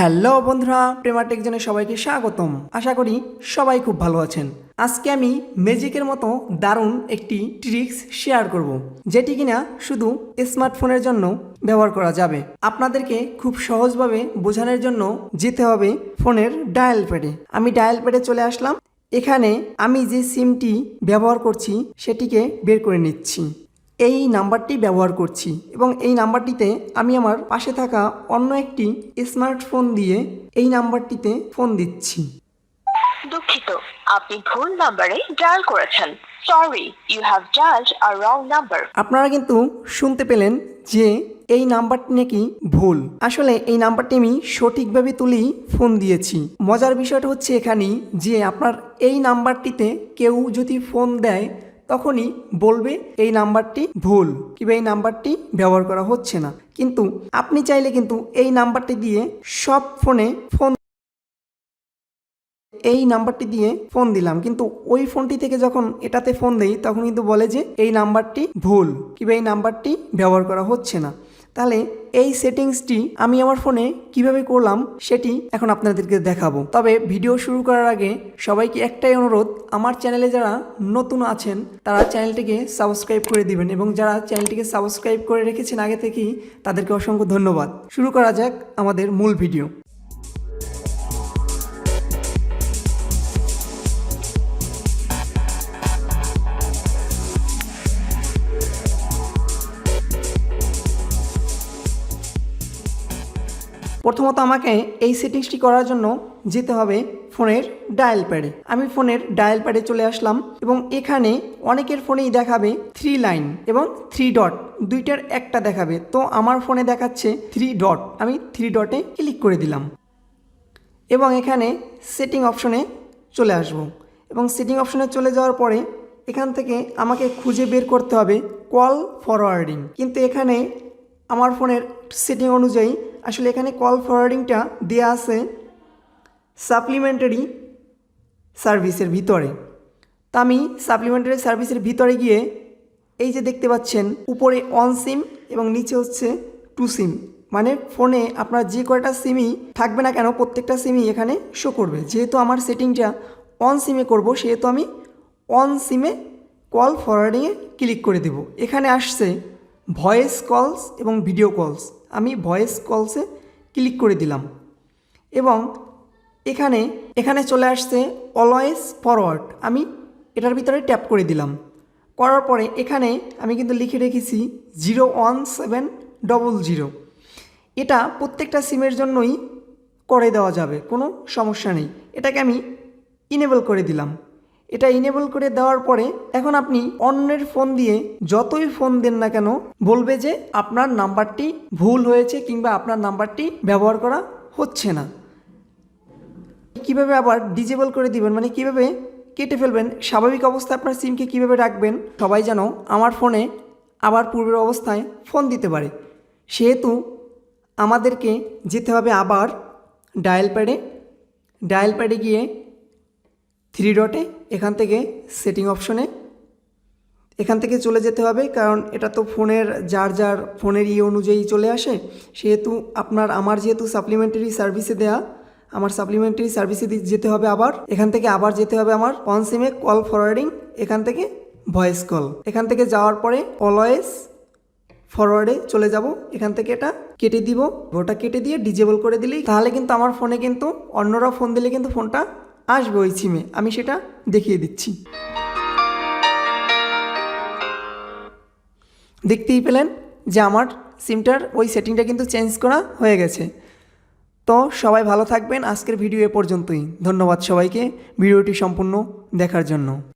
Hello বন্ধুরা, Prema take জোনে সবাইকে স্বাগতম। আশা করি সবাই খুব ভালো আছেন। আজকে আমি ম্যাজিকের মতো দারুণ একটি ট্রিক্স শেয়ার করব, যেটি কিনা শুধু স্মার্টফোনের জন্য ব্যবহার করা যাবে। আপনাদেরকে খুব সহজভাবে বোঝানোর জন্য যেতে হবে ফোনের ডায়াল প্যাডে। আমি ডায়াল প্যাডে চলে আসলাম। এখানে আমি যে সিমটি ব্যবহার করছি সেটিকে বের করে নিচ্ছি। এই নাম্বারটি ব্যবহার করছি এবং এই নাম্বারটিতে আমি আমার পাশে থাকা অন্য একটি স্মার্টফোন দিয়ে এই নাম্বারটিতে ফোন দিচ্ছি। দুঃখিত, আপনি ভুল নম্বরে ডায়াল করেছেন। Sorry, you have dialed a wrong number. আপনারা কিন্তু শুনতে পেলেন যে এই নাম্বারটি নাকি ভুল। আসলে এই নাম্বারটি আমি সঠিকভাবে তুলেই ফোন দিয়েছি। মজার বিষয়টা হচ্ছে এখানেই যে আপনার এই নাম্বারটিতে কেউ যদি ফোন দেয় তখনই বলবে এই নাম্বারটি ভুল কিংবা এই নাম্বারটি ব্যবহার করা হচ্ছে না। কিন্তু আপনি চাইলে কিন্তু এই নাম্বারটি দিয়ে সব ফোনে ফোন এই নাম্বারটি দিয়ে ফোন দিলাম, কিন্তু ওই ফোনটি থেকে যখন এটাতে ফোন দেই তখন কিন্তু বলে যে এই নাম্বারটি ভুল কিংবা এই নাম্বারটি ব্যবহার করা হচ্ছে না। তাহলে এই সেটিংসটি আমি আমার ফোনে কিভাবে করলাম সেটি এখন আপনাদেরকে দেখাবো। তবে ভিডিও শুরু করার আগে সবাইকে একটাই অনুরোধ, আমার চ্যানেলে যারা নতুন আছেন তারা চ্যানেলটিকে সাবস্ক্রাইব করে দিবেন এবং যারা চ্যানেলটিকে সাবস্ক্রাইব করে রেখেছেন আগে থেকেই তাদেরকে অসংখ্য ধন্যবাদ। শুরু করা যাক আমাদের মূল ভিডিও। প্রথমত আমাকে এই সেটিংসটি করার জন্য যেতে হবে ফোনের ডায়াল প্যাডে। আমি ফোনের ডায়াল প্যাডে চলে আসলাম এবং এখানে অনেকের ফোনেই দেখাবে 3 লাইন এবং 3 ডট, দুইটার একটা দেখাবে। তো আমার ফোনে দেখাচ্ছে 3 ডট। আমি 3 ডটে ক্লিক করে দিলাম এবং এখানে সেটিং অপশনে চলে আসব এবং সেটিং অপশনে চলে যাওয়ার পরে এখান থেকে আমাকে খুঁজে বের করতে হবে কল ফরওয়ার্ডিং। কিন্তু এখানে আমার ফোনের সেটিং অনুযায়ী আসলে এখানে কল ফরওয়ার্ডিংটা দেওয়া আছে সাপ্লিমেন্টারি সার্ভিসের ভিতরে। তা আমি সাপ্লিমেন্টারি সার্ভিসের ভিতরে গিয়ে এই যে দেখতে পাচ্ছেন উপরে অন সিম এবং নিচে হচ্ছে 2 সিম, মানে ফোনে আপনার যে কয়টা সিমই থাকবে না কেন প্রত্যেকটা সিমই এখানে শো করবে। যেহেতু আমার সেটিংটা অন সিমে করব সেহেতু আমি অন সিমে কল ফরওয়ার্ডিংয়ে ক্লিক করে দেব। এখানে আসছে ভয়েস কলস এবং ভিডিও কলস। আমি ভয়েস কলসে ক্লিক করে দিলাম এবং এখানে চলে আসছে অলওয়েজ ফরওয়ার্ড। আমি এটার ভিতরে ট্যাপ করে দিলাম। করার পরে এখানে আমি কিন্তু লিখে রেখেছি 01700। এটা প্রত্যেকটা সিমের জন্যই করে দেওয়া যাবে, কোনো সমস্যা নেই। এটাকে আমি ইনেবল করে দিলাম। এটা ইনেবল করে দেওয়ার পরে এখন আপনি অন্যের ফোন দিয়ে যতই ফোন দেন না কেন বলবে যে আপনার নাম্বারটি ভুল হয়েছে কিংবা আপনার নাম্বারটি ব্যবহার করা হচ্ছে না। কিভাবে আবার ডিজেবল করে দিবেন, মানে কিভাবে কেটে ফেলবেন, স্বাভাবিক অবস্থায় আপনার সিমকে কিভাবে রাখবেন, সবাই যেন আমার ফোনে আবার পূর্বের অবস্থায় ফোন দিতে পারে, সেহেতু আমাদেরকে যেতে হবে আবার ডায়াল প্যাডে গিয়ে 3 ডটে এখান থেকে সেটিং অপশনে এখান থেকে চলে যেতে হবে, কারণ এটা তো ফোনের যার ফোনের অনুযায়ী চলে আসে। সেহেতু আমার যেহেতু সাপ্লিমেন্টারি সার্ভিসে দেয়া, আমার সাপ্লিমেন্টারি সার্ভিসে যেতে হবে। আবার এখান থেকে আবার যেতে হবে আমার অন সিমে কল ফরওয়ার্ডিং, এখান থেকে ভয়েস কল। এখান থেকে যাওয়ার পরে অলওয়েজ ফরওয়ার্ডে চলে যাব। এখান থেকে এটা কেটে দিব, ওটা কেটে দিয়ে ডিজেবল করে দিলেই তাহলে কিন্তু আমার ফোনে কিন্তু অন্যরা ফোন দিলে কিন্তু ফোনটা আসবে ওই সিমে। আমি সেটা দেখিয়ে দিচ্ছি। দেখতেই পেলেন যে আমার সিমটার ওই সেটিংটা কিন্তু চেঞ্জ করা হয়ে গেছে। তো সবাই ভালো থাকবেন। আজকের ভিডিও এ পর্যন্তই। ধন্যবাদ সবাইকে ভিডিওটি সম্পূর্ণ দেখার জন্য।